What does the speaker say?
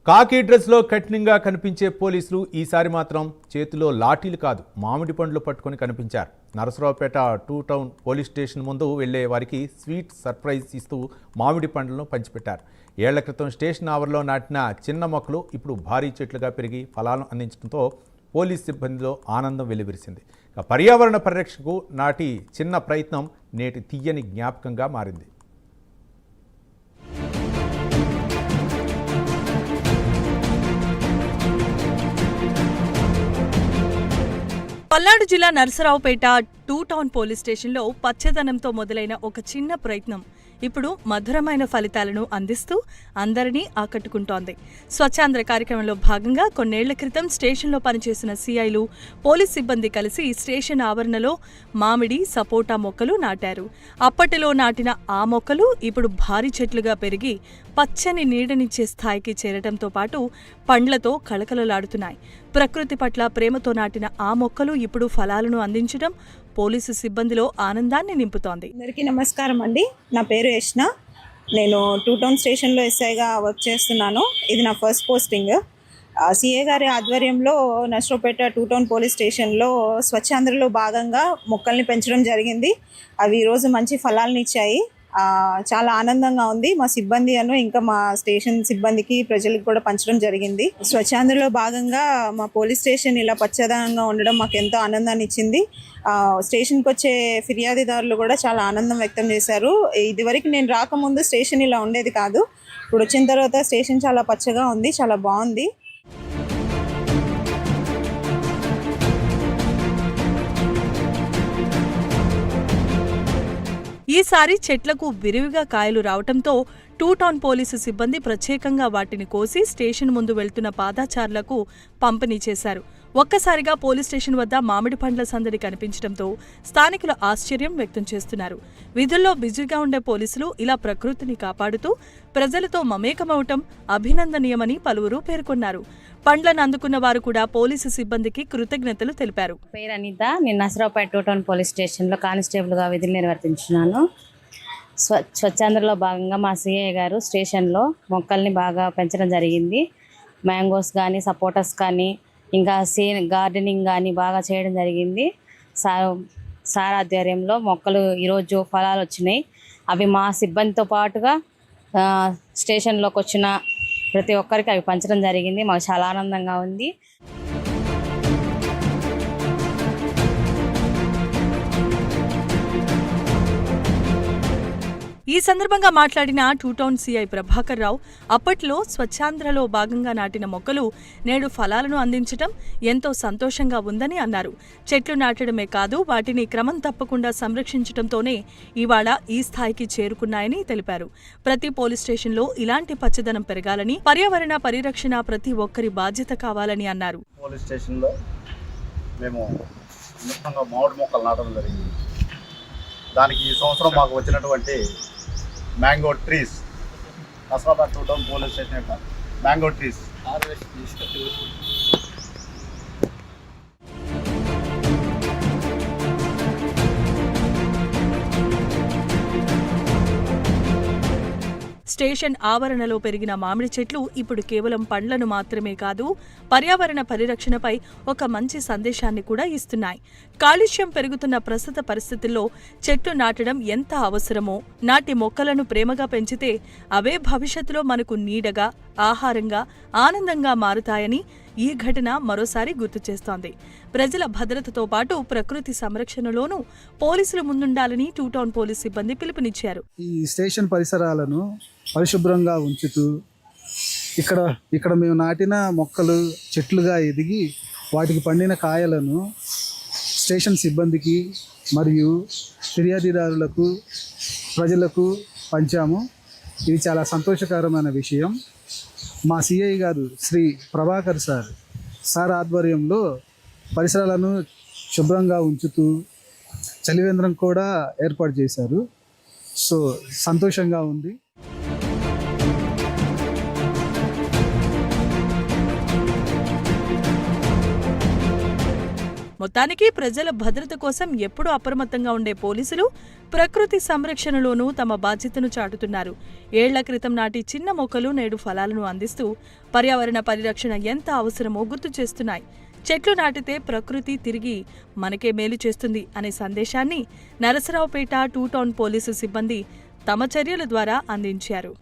కాకి డ్రెస్లో కఠినంగా కనిపించే పోలీసులు ఈసారి మాత్రం చేతిలో లాఠీలు కాదు మామిడి పండ్లు పట్టుకొని కనిపించారు. నరసరావుపేట 2 టౌన్ పోలీస్ స్టేషన్ ముందు వెళ్లే వారికి స్వీట్ సర్ప్రైజ్ ఇస్తూ మామిడి పండ్లను పంచిపెట్టారు. ఏళ్ల క్రితం స్టేషన్ ఆవరణలో నాటిన చిన్న మొక్కలు ఇప్పుడు భారీ చెట్లుగా పెరిగి ఫలాలను అందించడంతో పోలీస్ సిబ్బందిలో ఆనందం వెల్లివిరిసింది. పర్యావరణ పరిరక్షణకు నాటి చిన్న ప్రయత్నం నేటి తీయని జ్ఞాపకంగా మారింది. పల్నాడు జిల్లా నరసరావుపేట 2 టౌన్ పోలీస్ స్టేషన్లో పచ్చదనంతో మొదలైన ఒక చిన్న ప్రయత్నం ఇప్పుడు మధురమైన ఫలితాలను అందిస్తూ అందరినీ ఆకట్టుకుంటోంది. స్వచ్ఛాంధ్ర కార్యక్రమంలో భాగంగా కొన్నేళ్ల క్రితం స్టేషన్లో పనిచేసిన సిఐలు, పోలీస్ సిబ్బంది కలిసి స్టేషన్ ఆవరణలో మామిడి, సపోటా మొక్కలు నాటారు. అప్పటిలో నాటిన ఆ మొక్కలు ఇప్పుడు భారీ చెట్లుగా పెరిగి పచ్చని నీడనిచ్చే స్థాయికి చేరటంతో పాటు పండ్లతో కళకళలాడుతున్నాయి. ప్రకృతి పట్ల ప్రేమతో నాటిన ఆ మొక్కలు ఇప్పుడు ఫలాలను అందించడం పోలీసు సిబ్బందిలో ఆనందాన్ని నింపుతోంది. అందరికీ నమస్కారం అండి. నా పేరు యష్ణ. నేను 2 టౌన్ స్టేషన్లో ఎస్ఐగా వర్క్ చేస్తున్నాను. ఇది నా ఫస్ట్ పోస్టింగ్. సిఏ గారి ఆధ్వర్యంలో నరసరావుపేట 2 టౌన్ పోలీస్ స్టేషన్లో స్వచ్ఛాంధ్రలో భాగంగా మొక్కల్ని పెంచడం జరిగింది. అవి ఈరోజు మంచి ఫలాలను ఇచ్చాయి. చాలా ఆనందంగా ఉంది. మా సిబ్బంది ఇంకా మా స్టేషన్ సిబ్బందికి, ప్రజలకు కూడా పంచడం జరిగింది. స్వచ్ఛాంధ్రలో భాగంగా మా పోలీస్ స్టేషన్ ఇలా పచ్చదనంగా ఉండడం మాకు ఎంతో ఆనందాన్ని ఇచ్చింది. స్టేషన్కి వచ్చే ఫిర్యాదుదారులు కూడా చాలా ఆనందం వ్యక్తం చేశారు. ఇదివరకు నేను రాకముందు స్టేషన్ ఇలా ఉండేది కాదు. ఇప్పుడు వచ్చిన తర్వాత స్టేషన్ చాలా పచ్చగా ఉంది, చాలా బాగుంది. ఈసారి చెట్లకు విరివిగా కాయలు రావటంతో 2 టౌన్ పోలీసు సిబ్బంది ప్రత్యేకంగా వాటిని కోసి స్టేషన్ ముందు వెళ్తున్న పాదచారులకు పంపిణీ చేశారు. ఒక్కసారిగా పోలీస్ స్టేషన్ వద్ద మామిడి పండ్ల సందడి కనిపించడంతో స్థానికులు ఆశ్చర్యం వ్యక్తం చేస్తున్నారు. విధుల్లో బిజీగా ఉండే పోలీసులు ఇలా ప్రకృతిని కాపాడుతూ ప్రజలతో మమేకమవటం అభినందనీయమని పలువురు పేర్కొన్నారు. పండ్లను అందుకున్న వారు కూడా పోలీసు సిబ్బందికి కృతజ్ఞతలు తెలిపారు. పేరు అనిత. నేను నరసరావుపేట 2 టౌన్ పోలీస్ స్టేషన్లో కానిస్టేబుల్గా విధులు నిర్వర్తించున్నాను. స్వచ్ఛాంధ్రలో భాగంగా మా సిఐ గారు స్టేషన్లో మొక్కల్ని బాగా పెంచడం జరిగింది. మ్యాంగోస్ కానీ, సపోటాస్ కానీ, ఇంకా గార్డెనింగ్ కానీ బాగా చేయడం జరిగింది. సార్ ఆధ్వర్యంలో మొక్కలు ఈరోజు ఫలాలు వచ్చినాయి. అవి మా సిబ్బందితో పాటుగా స్టేషన్లోకి వచ్చిన ప్రతి ఒక్కరికి అవి పంచడం జరిగింది. మాకు చాలా ఆనందంగా ఉంది. ఈ సందర్భంగా మాట్లాడిన 2 టౌన్ సిఐ ప్రభాకర్ రావు అప్పట్లో స్వచ్ఛాంధ్రలో భాగంగా నాటిన మొక్కలు నేడు ఫలాలను అందించడం ఎంతో సంతోషంగా ఉందని అన్నారు. చెట్లు నాటడమే కాదు, వాటిని క్రమం తప్పకుండా సంరక్షించడంతోనే ఇవాళ ఈ స్థాయికి చేరుకున్నాయని తెలిపారు. ప్రతి పోలీస్ స్టేషన్లో ఇలాంటి పచ్చదనం పెరగాలని, పర్యావరణ పరిరక్షణ ప్రతి ఒక్కరి బాధ్యత కావాలని అన్నారు. పోలీస్ స్టేషన్లో మేము మామిడి మొక్కలు నాటడం జరిగింది. దానికి ఈ సంవత్సరం మాకు వచ్చినటువంటి mango trees, Narasaraopet 2 town police station యొక్క మ్యాంగో ట్రీస్ స్టేషన్ ఆవరణలో పెరిగిన మామిడి చెట్లు ఇప్పుడు కేవలం పండ్లను మాత్రమే కాదు, పర్యావరణ పరిరక్షణపై ఒక మంచి సందేశాన్ని కూడా ఇస్తున్నాయి. కాలుష్యం పెరుగుతున్న ప్రస్తుత పరిస్థితుల్లో చెట్లు నాటడం ఎంత అవసరమో, నాటి మొక్కలను ప్రేమగా పెంచితే అవే భవిష్యత్తులో మనకు నీడగా, ఆహారంగా, ఆనందంగా మారుతాయని ఈ ఘటన మరోసారి గుర్తు చేస్తోంది. ప్రజల భద్రతతో పాటు ప్రకృతి సంరక్షణలోనూ పోలీసులు ముందుండాలని 2 టౌన్ పోలీస్ సిబ్బంది పిలుపునిచ్చారు. ఈ స్టేషన్ పరిసరాలను పరిశుభ్రంగా ఉంచుతూ ఇక్కడ మేము నాటిన మొక్కలు చెట్లుగా ఎదిగి వాటికి పండిన కాయలను స్టేషన్ సిబ్బందికి మరియు ఫిర్యాదుదారులకు, ప్రజలకు పంచాము. ఇది చాలా సంతోషకరమైన విషయం. మా సిఐ గారు శ్రీ ప్రభాకర్ సార్ ఆధ్వర్యంలో పరిసరాలను శుభ్రంగా ఉంచుతూ చలివేంద్రం కూడా ఏర్పాటు చేశారు. సో సంతోషంగా ఉంది. మొత్తానికి ప్రజల భద్రత కోసం ఎప్పుడూ అప్రమత్తంగా ఉండే పోలీసులు ప్రకృతి సంరక్షణలోనూ తమ బాధ్యతను చాటుతున్నారు. ఏళ్ల క్రితం నాటి చిన్న మొక్కలు నేడు ఫలాలను అందిస్తూ పర్యావరణ పరిరక్షణ ఎంత అవసరమో గుర్తు చేస్తున్నాయి. చెట్లు నాటితే ప్రకృతి తిరిగి మనకే మేలు చేస్తుంది అనే సందేశాన్ని నరసరావుపేట 2 టౌన్ పోలీసు సిబ్బంది తమ చర్యల ద్వారా అందించారు.